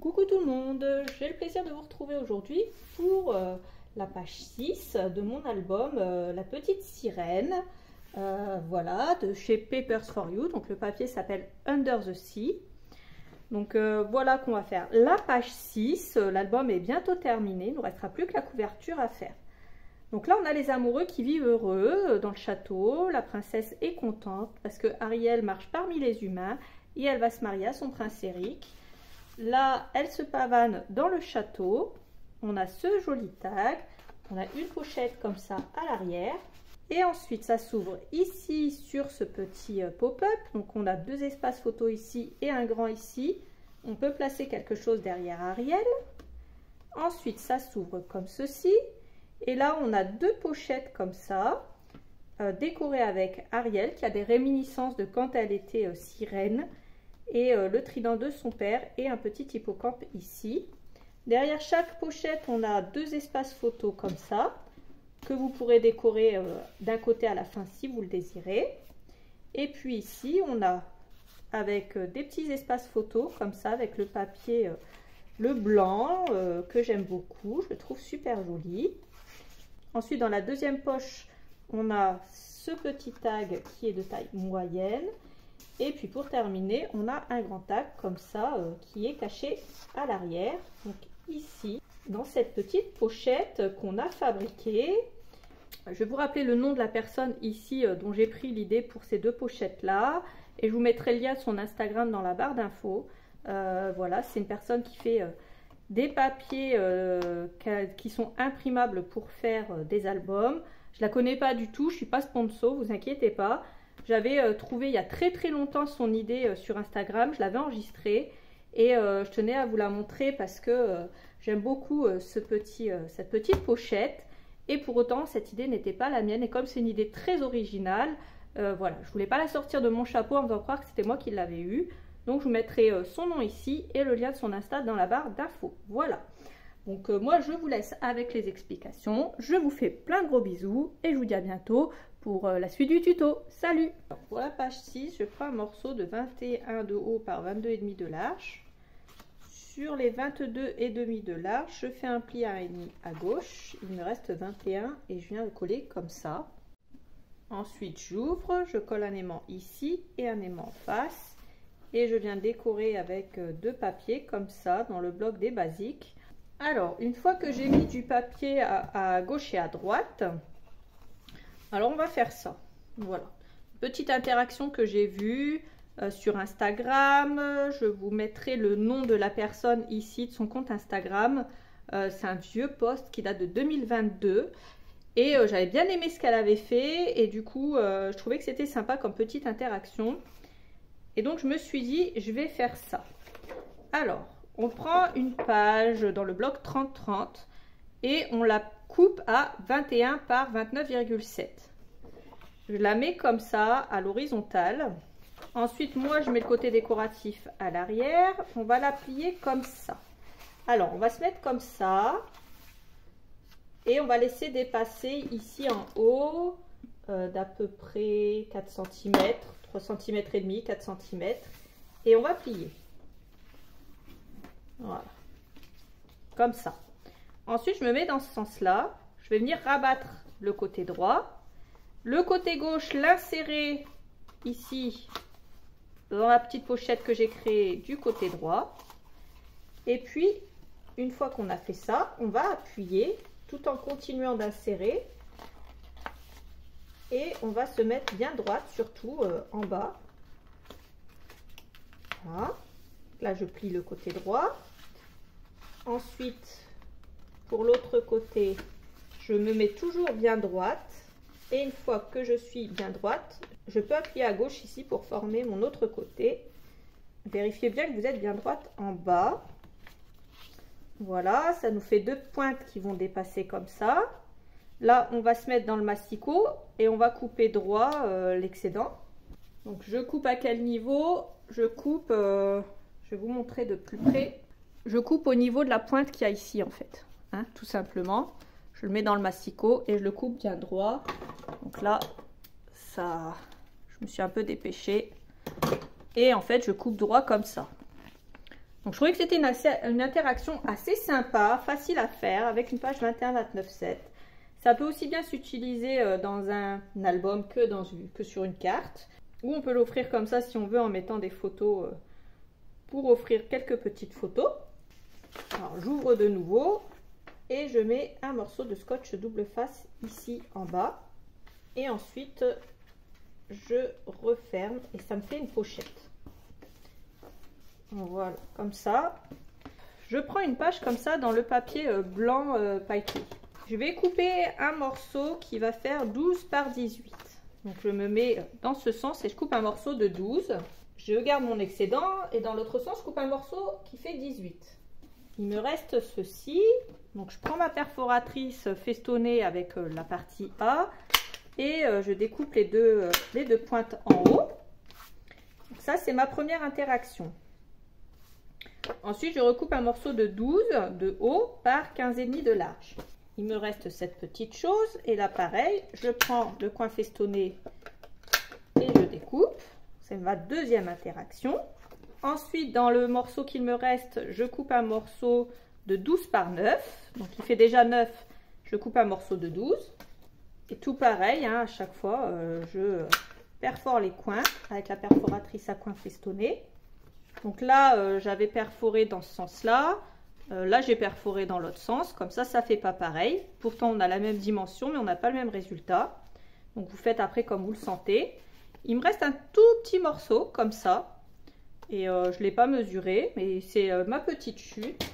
Coucou tout le monde, j'ai le plaisir de vous retrouver aujourd'hui pour la page 6 de mon album La Petite Sirène, voilà, de chez Papers for You. Donc le papier s'appelle Under the Sea. Donc voilà qu'on va faire la page 6, l'album est bientôt terminé, il ne nous restera plus que la couverture à faire. Donc là on a les amoureux qui vivent heureux dans le château, la princesse est contente parce que Ariel marche parmi les humains et elle va se marier à son prince Eric. Là, elle se pavane dans le château. On a ce joli tag. On a une pochette comme ça à l'arrière. Et ensuite, ça s'ouvre ici sur ce petit pop-up. Donc, on a deux espaces photo ici et un grand ici. On peut placer quelque chose derrière Ariel. Ensuite, ça s'ouvre comme ceci. Et là, on a deux pochettes comme ça, décorées avec Ariel, qui a des réminiscences de quand elle était sirène. Et le trident de son père et un petit hippocampe ici. Derrière chaque pochette, on a deux espaces photos comme ça, que vous pourrez décorer d'un côté à la fin si vous le désirez. Et puis ici, on a avec des petits espaces photos comme ça, avec le papier, le blanc, que j'aime beaucoup, je le trouve super joli. Ensuite, dans la deuxième poche, on a ce petit tag qui est de taille moyenne. Et puis pour terminer, on a un grand tag comme ça qui est caché à l'arrière. Donc ici, dans cette petite pochette qu'on a fabriquée. Je vais vous rappeler le nom de la personne ici dont j'ai pris l'idée pour ces deux pochettes-là. Et je vous mettrai le lien de son Instagram dans la barre d'infos. Voilà, c'est une personne qui fait des papiers qui sont imprimables pour faire des albums. Je la connais pas du tout, je suis pas sponsor, vous inquiétez pas. J'avais trouvé il y a très longtemps son idée sur Instagram, je l'avais enregistrée et je tenais à vous la montrer parce que j'aime beaucoup cette petite pochette et pour autant cette idée n'était pas la mienne et comme c'est une idée très originale, voilà, je voulais pas la sortir de mon chapeau en faisant croire que c'était moi qui l'avais eue. Donc je vous mettrai son nom ici et le lien de son Insta dans la barre d'infos. Voilà. Donc moi je vous laisse avec les explications. Je vous fais plein de gros bisous et je vous dis à bientôt pour la suite du tuto. Salut! Pour la page 6, je prends un morceau de 21 de haut par 22,5 de large. Sur les 22,5 de large, je fais un pli à 1,5 à gauche. Il me reste 21 et je viens le coller comme ça. Ensuite j'ouvre, je colle un aimant ici et un aimant en face. Et je viens décorer avec deux papiers comme ça dans le bloc des basiques. Alors, une fois que j'ai mis du papier à gauche et à droite, alors on va faire ça. Voilà. Petite interaction que j'ai vue sur Instagram. Je vous mettrai le nom de la personne ici, de son compte Instagram. C'est un vieux post qui date de 2022. Et j'avais bien aimé ce qu'elle avait fait. Et du coup, je trouvais que c'était sympa comme petite interaction. Et donc, je me suis dit, je vais faire ça. Alors, on prend une page dans le bloc 30-30 et on la coupe à 21 par 29,7. Je la mets comme ça à l'horizontale. Ensuite, moi, je mets le côté décoratif à l'arrière. On va la plier comme ça. Alors, on va se mettre comme ça. Et on va laisser dépasser ici en haut d'à peu près 4 cm, 3 cm et demi, 4 cm. Et on va plier. Voilà. Comme ça. Ensuite, je me mets dans ce sens-là. Je vais venir rabattre le côté droit. Le côté gauche, l'insérer ici dans la petite pochette que j'ai créée du côté droit. Et puis, une fois qu'on a fait ça, on va appuyer tout en continuant d'insérer. Et on va se mettre bien droite, surtout en bas. Voilà. Là, je plie le côté droit. Ensuite, pour l'autre côté, je me mets toujours bien droite. Et une fois que je suis bien droite, je peux appuyer à gauche ici pour former mon autre côté. Vérifiez bien que vous êtes bien droite en bas. Voilà, ça nous fait deux pointes qui vont dépasser comme ça. Là, on va se mettre dans le masticot et on va couper droit l'excédent. Donc, je coupe à quel niveau? Je coupe, je vais vous montrer de plus près. Je coupe au niveau de la pointe qu'il y a ici, en fait. Hein, tout simplement. Je le mets dans le masticot et je le coupe bien droit. Donc là, ça, je me suis un peu dépêchée. Et en fait, je coupe droit comme ça. Donc je trouvais que c'était une interaction assez sympa, facile à faire avec une page 21-29-7. Ça peut aussi bien s'utiliser dans un album que sur une carte. Ou on peut l'offrir comme ça si on veut en mettant des photos pour offrir quelques petites photos. Alors j'ouvre de nouveau et je mets un morceau de scotch double face ici en bas. Et ensuite je referme et ça me fait une pochette. Voilà, comme ça. Je prends une page comme ça dans le papier blanc pailleté. Je vais couper un morceau qui va faire 12 par 18. Donc je me mets dans ce sens et je coupe un morceau de 12. Je garde mon excédent et dans l'autre sens je coupe un morceau qui fait 18. Il me reste ceci. Donc je prends ma perforatrice festonnée avec la partie A et je découpe les deux pointes en haut. Donc ça c'est ma première interaction. Ensuite je recoupe un morceau de 12 de haut par 15,5 de large. Il me reste cette petite chose et là pareil, je prends le coin festonné et je découpe. C'est ma deuxième interaction. Ensuite dans le morceau qu'il me reste, je coupe un morceau de 12 par 9. Donc il fait déjà 9, je coupe un morceau de 12. Et tout pareil, hein, à chaque fois, je perfore les coins avec la perforatrice à coin festonné. Donc là, j'avais perforé dans ce sens-là. Là, j'ai perforé dans l'autre sens. Comme ça fait pas pareil. Pourtant, on a la même dimension, mais on n'a pas le même résultat. Donc, vous faites après comme vous le sentez. Il me reste un tout petit morceau, comme ça. Et je ne l'ai pas mesuré, mais c'est ma petite chute.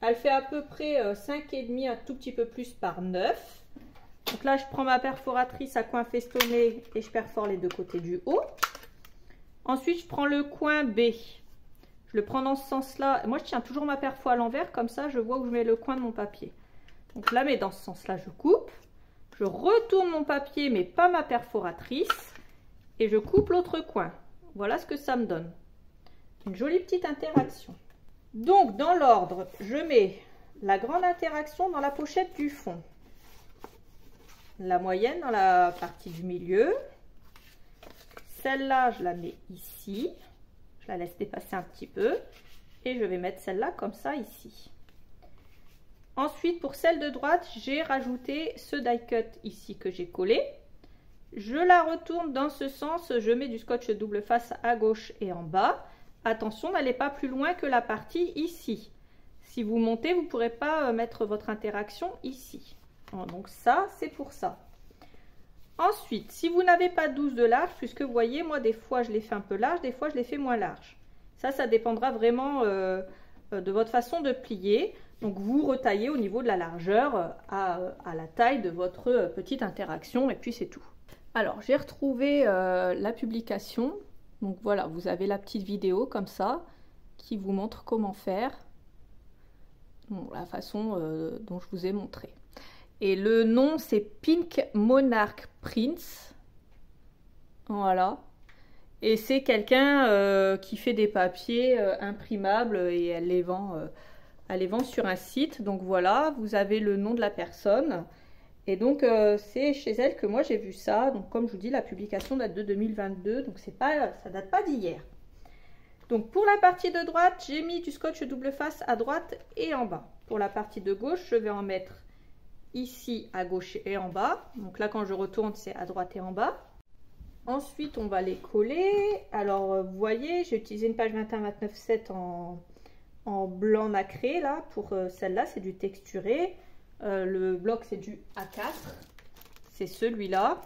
Elle fait à peu près 5,5, un tout petit peu plus par 9. Donc là, je prends ma perforatrice à coin festonné et je perfore les deux côtés du haut. Ensuite, je prends le coin B. Je le prends dans ce sens-là. Moi, je tiens toujours ma perfo à l'envers. Comme ça, je vois où je mets le coin de mon papier. Donc, je la mets dans ce sens-là, je coupe. Je retourne mon papier, mais pas ma perforatrice. Et je coupe l'autre coin. Voilà ce que ça me donne. Une jolie petite interaction. Donc, dans l'ordre, je mets la grande interaction dans la pochette du fond. La moyenne dans la partie du milieu. Celle-là, je la mets ici. Je la laisse dépasser un petit peu. Et je vais mettre celle-là comme ça ici. Ensuite, pour celle de droite, j'ai rajouté ce die cut ici que j'ai collé. Je la retourne dans ce sens. Je mets du scotch double face à gauche et en bas. Attention, n'allez pas plus loin que la partie ici. Si vous montez, vous ne pourrez pas mettre votre interaction ici. Donc ça, c'est pour ça. Ensuite, si vous n'avez pas 12 de large, puisque vous voyez, moi des fois je les fais un peu large, des fois je les fais moins large. Ça dépendra vraiment de votre façon de plier. Donc vous retaillez au niveau de la largeur à la taille de votre petite interaction et puis c'est tout. Alors j'ai retrouvé la publication. Donc voilà, vous avez la petite vidéo comme ça qui vous montre comment faire. Bon, la façon dont je vous ai montré. Et le nom, c'est Pink Monarch Prints. Voilà. Et c'est quelqu'un qui fait des papiers imprimables et elle les vend sur un site. Donc voilà, vous avez le nom de la personne. Et donc, c'est chez elle que moi j'ai vu ça. Donc, comme je vous dis, la publication date de 2022. Donc, ça date pas d'hier. Donc, pour la partie de droite, j'ai mis du scotch double face à droite et en bas. Pour la partie de gauche, je vais en mettre ici à gauche et en bas. Donc là quand je retourne c'est à droite et en bas. Ensuite on va les coller. Alors vous voyez j'ai utilisé une page 21-29-7 en blanc nacré là. Pour celle-là c'est du texturé. Le bloc c'est du A4. C'est celui-là.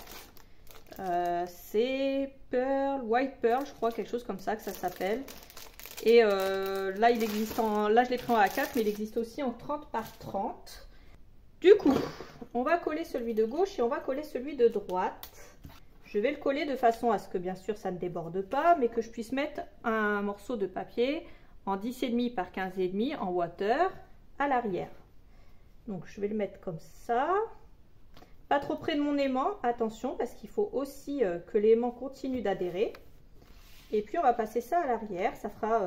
C'est White Pearl je crois, quelque chose comme ça que ça s'appelle. Et là il existe là je l'ai pris en A4 mais il existe aussi en 30 par 30. Du coup, on va coller celui de gauche et on va coller celui de droite. Je vais le coller de façon à ce que bien sûr ça ne déborde pas, mais que je puisse mettre un morceau de papier en 10,5 par 15,5 en water à l'arrière. Donc je vais le mettre comme ça. Pas trop près de mon aimant, attention, parce qu'il faut aussi que l'aimant continue d'adhérer. Et puis on va passer ça à l'arrière, ça fera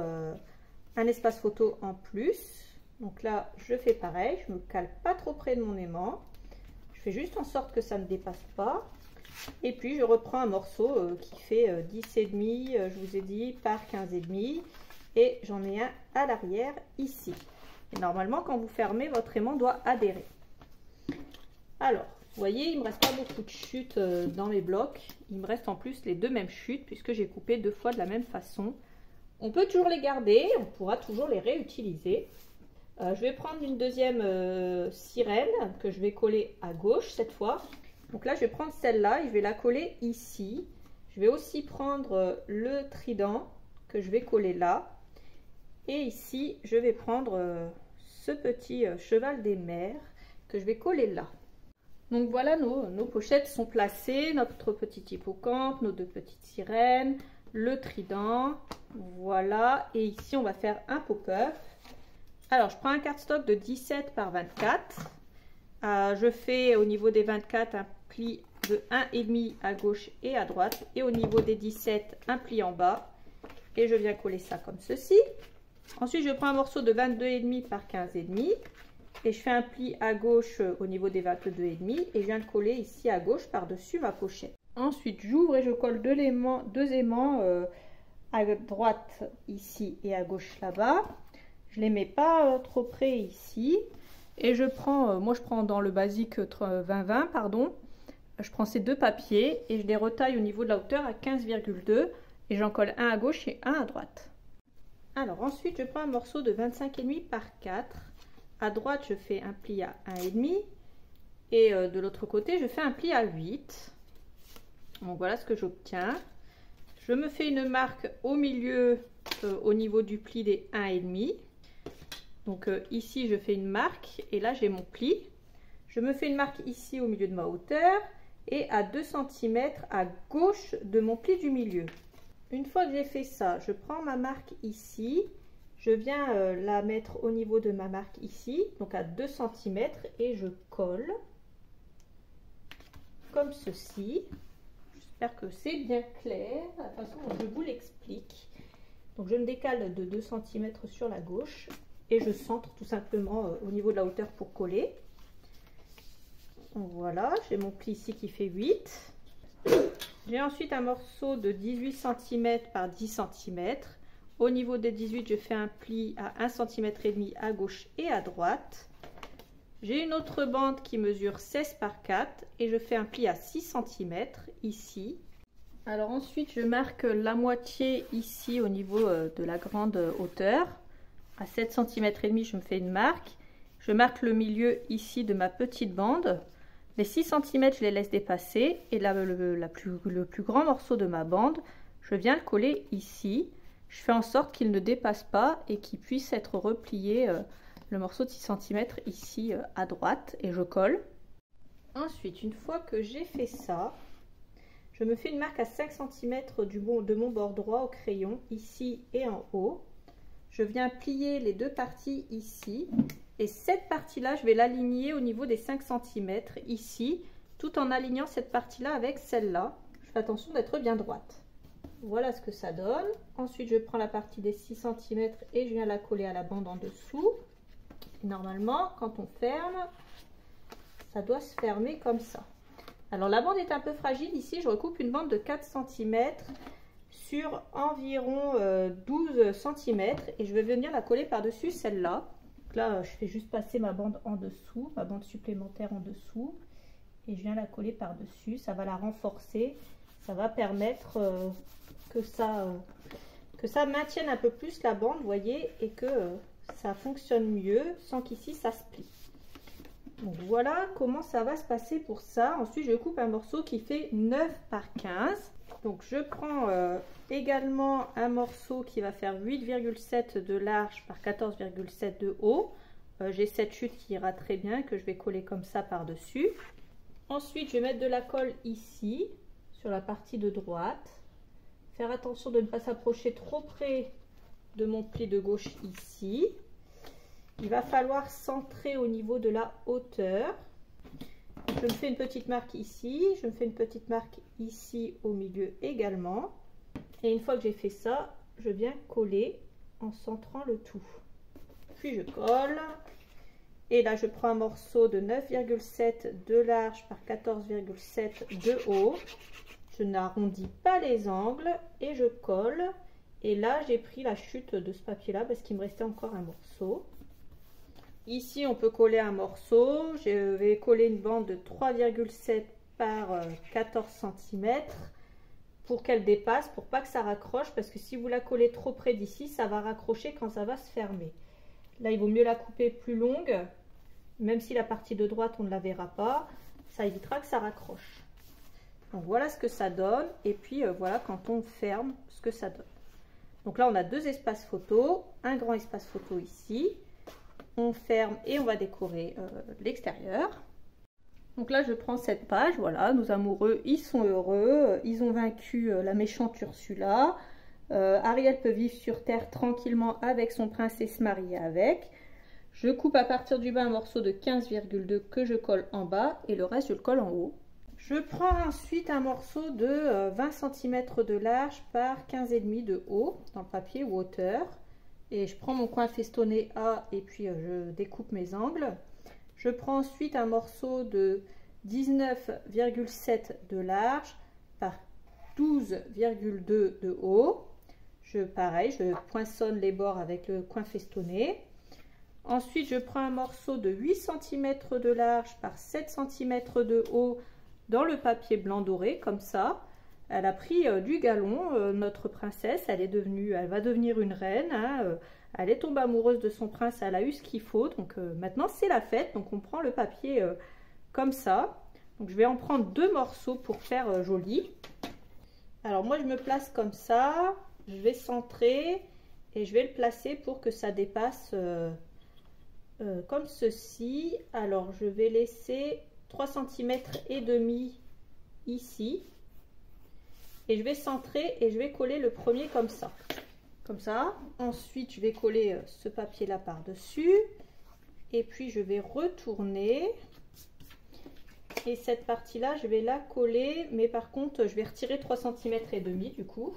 un espace photo en plus. Donc là, je fais pareil, je me cale pas trop près de mon aimant. Je fais juste en sorte que ça ne dépasse pas. Et puis, je reprends un morceau qui fait 10,5, je vous ai dit, par 15,5. et j'en ai un à l'arrière ici. Et normalement, quand vous fermez, votre aimant doit adhérer. Alors, vous voyez, il ne me reste pas beaucoup de chutes dans mes blocs. Il me reste en plus les deux mêmes chutes puisque j'ai coupé 2 fois de la même façon. On peut toujours les garder, on pourra toujours les réutiliser. Je vais prendre une deuxième sirène que je vais coller à gauche cette fois. Donc là, je vais prendre celle-là et je vais la coller ici. Je vais aussi prendre le trident que je vais coller là. Et ici, je vais prendre ce petit cheval des mers que je vais coller là. Donc voilà, nos pochettes sont placées, notre petit hippocampe, nos 2 petites sirènes, le trident, voilà. Et ici, on va faire un pop-up. Alors, je prends un cardstock de 17 par 24. Je fais au niveau des 24 un pli de 1,5 à gauche et à droite. Et au niveau des 17, un pli en bas. Et je viens coller ça comme ceci. Ensuite, je prends un morceau de 22,5 par 15,5. Et je fais un pli à gauche au niveau des 22,5 et je viens le coller ici à gauche par-dessus ma pochette. Ensuite, j'ouvre et je colle deux aimants à droite ici et à gauche là-bas. Je les mets pas trop près ici. Et je prends, moi je prends dans le basique 20-20, pardon. Je prends ces 2 papiers et je les retaille au niveau de la hauteur à 15,2 et j'en colle un à gauche et un à droite. Alors ensuite, je prends un morceau de 25,5 par 4. À droite, je fais un pli à 1,5 et de l'autre côté, je fais un pli à 8. Donc voilà ce que j'obtiens. Je me fais une marque au milieu au niveau du pli des 1,5. Donc ici, je fais une marque et là, j'ai mon pli. Je me fais une marque ici au milieu de ma hauteur et à 2 cm à gauche de mon pli du milieu. Une fois que j'ai fait ça, je prends ma marque ici. Je viens la mettre au niveau de ma marque ici, donc à 2 cm et je colle comme ceci. J'espère que c'est bien clair, de la façon dont je vous l'explique. Donc je me décale de 2 cm sur la gauche et je centre tout simplement au niveau de la hauteur pour coller. Donc voilà, j'ai mon pli ici qui fait 8. J'ai ensuite un morceau de 18 cm par 10 cm. Au niveau des 18, je fais un pli à 1,5 cm à gauche et à droite. J'ai une autre bande qui mesure 16 par 4 et je fais un pli à 6 cm ici. Alors ensuite, je marque la moitié ici au niveau de la grande hauteur. À 7 cm et demi, je me fais une marque. Je marque le milieu ici de ma petite bande. Les 6 cm, je les laisse dépasser et le plus grand morceau de ma bande, je viens le coller ici. Je fais en sorte qu'il ne dépasse pas et qu'il puisse être replié le morceau de 6 cm ici à droite et je colle. Ensuite, une fois que j'ai fait ça, je me fais une marque à 5 cm de mon bord droit au crayon, ici et en haut. Je viens plier les 2 parties ici et cette partie-là, je vais l'aligner au niveau des 5 cm ici, tout en alignant cette partie-là avec celle-là. Je fais attention d'être bien droite. Voilà ce que ça donne. Ensuite, je prends la partie des 6 cm et je viens la coller à la bande en dessous. Et normalement, quand on ferme, ça doit se fermer comme ça. Alors, la bande est un peu fragile. Ici, je recoupe une bande de 4 cm sur environ 12 cm et je vais venir la coller par-dessus celle-là. Là, je fais juste passer ma bande en dessous, ma bande supplémentaire en dessous et je viens la coller par-dessus. Ça va la renforcer. Ça va permettre que ça maintienne un peu plus la bande, vous voyez, et que ça fonctionne mieux sans qu'ici ça se plie. Donc voilà comment ça va se passer pour ça. Ensuite, je coupe un morceau qui fait 9 par 15. Donc je prends également un morceau qui va faire 8,7 de large par 14,7 de haut. J'ai cette chute qui ira très bien, que je vais coller comme ça par-dessus. Ensuite, je vais mettre de la colle ici, sur la partie de droite. Faire attention de ne pas s'approcher trop près de mon pli de gauche ici. Il va falloir centrer au niveau de la hauteur. Je me fais une petite marque ici, je me fais une petite marque ici au milieu également. Et une fois que j'ai fait ça, je viens coller en centrant le tout. Puis je colle. Et là, je prends un morceau de 9,7 de large par 14,7 de haut. Je n'arrondis pas les angles et je colle. Et là, j'ai pris la chute de ce papier-là parce qu'il me restait encore un morceau. Ici, on peut coller un morceau. Je vais coller une bande de 3,7 par 14 cm pour qu'elle dépasse, pour pas que ça raccroche, parce que si vous la collez trop près d'ici, ça va raccrocher quand ça va se fermer. Là, il vaut mieux la couper plus longue, même si la partie de droite, on ne la verra pas. Ça évitera que ça raccroche. Donc voilà ce que ça donne. Et puis voilà quand on ferme ce que ça donne. Donc là, on a deux espaces photo, un grand espace photo ici. On ferme et on va décorer l'extérieur. Donc là, je prends cette page. Voilà, nos amoureux, ils sont heureux. Ils ont vaincu la méchante Ursula. Ariel peut vivre sur Terre tranquillement avec son prince et se marier avec. Je coupe à partir du bas un morceau de 15,2 que je colle en bas et le reste, je le colle en haut. Je prends ensuite un morceau de 20 cm de large par 15,5 de haut dans le papier ou hauteur. Et je prends mon coin festonné A et puis je découpe mes angles. Je prends ensuite un morceau de 19,7 de large par 12,2 de haut. Pareil, je poinçonne les bords avec le coin festonné. Ensuite, je prends un morceau de 8 cm de large par 7 cm de haut dans le papier blanc doré, comme ça. Elle a pris du galon, notre princesse, elle va devenir une reine. Hein, elle est tombée amoureuse de son prince, elle a eu ce qu'il faut. Donc maintenant, c'est la fête. Donc on prend le papier comme ça. Donc je vais en prendre deux morceaux pour faire joli. Alors moi, je me place comme ça. Je vais centrer et je vais le placer pour que ça dépasse comme ceci. Alors je vais laisser 3,5 cm ici. Et je vais centrer et je vais coller le premier comme ça. Comme ça. Ensuite, je vais coller ce papier-là par-dessus. Et puis, je vais retourner. Et cette partie-là, je vais la coller. Mais par contre, je vais retirer 3,5 cm du coup.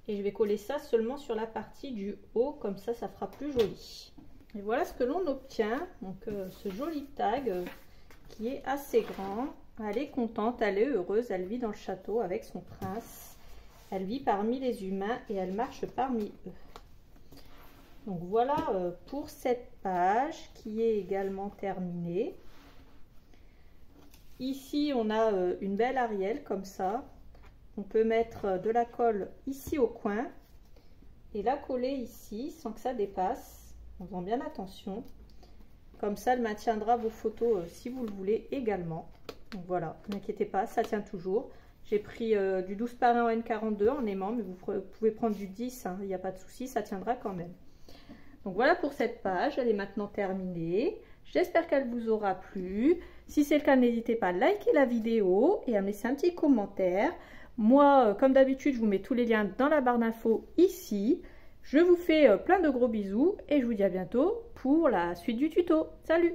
Et je vais coller ça seulement sur la partie du haut. Comme ça, ça fera plus joli. Et voilà ce que l'on obtient. Donc, ce joli tag qui est assez grand. Elle est contente, elle est heureuse, elle vit dans le château avec son prince. Elle vit parmi les humains et elle marche parmi eux. Donc voilà pour cette page qui est également terminée. Ici, on a une belle Ariel comme ça. On peut mettre de la colle ici au coin et la coller ici sans que ça dépasse, en faisant bien attention. Comme ça, elle maintiendra vos photos si vous le voulez également. Donc voilà, ne vous inquiétez pas, ça tient toujours. J'ai pris du 12 par 1 en N42 en aimant, mais vous pouvez prendre du 10, il n'y a pas de souci, ça tiendra quand même. Donc voilà pour cette page, elle est maintenant terminée. J'espère qu'elle vous aura plu. Si c'est le cas, n'hésitez pas à liker la vidéo et à me laisser un petit commentaire. Moi, comme d'habitude, je vous mets tous les liens dans la barre d'infos ici. Je vous fais plein de gros bisous et je vous dis à bientôt pour la suite du tuto. Salut!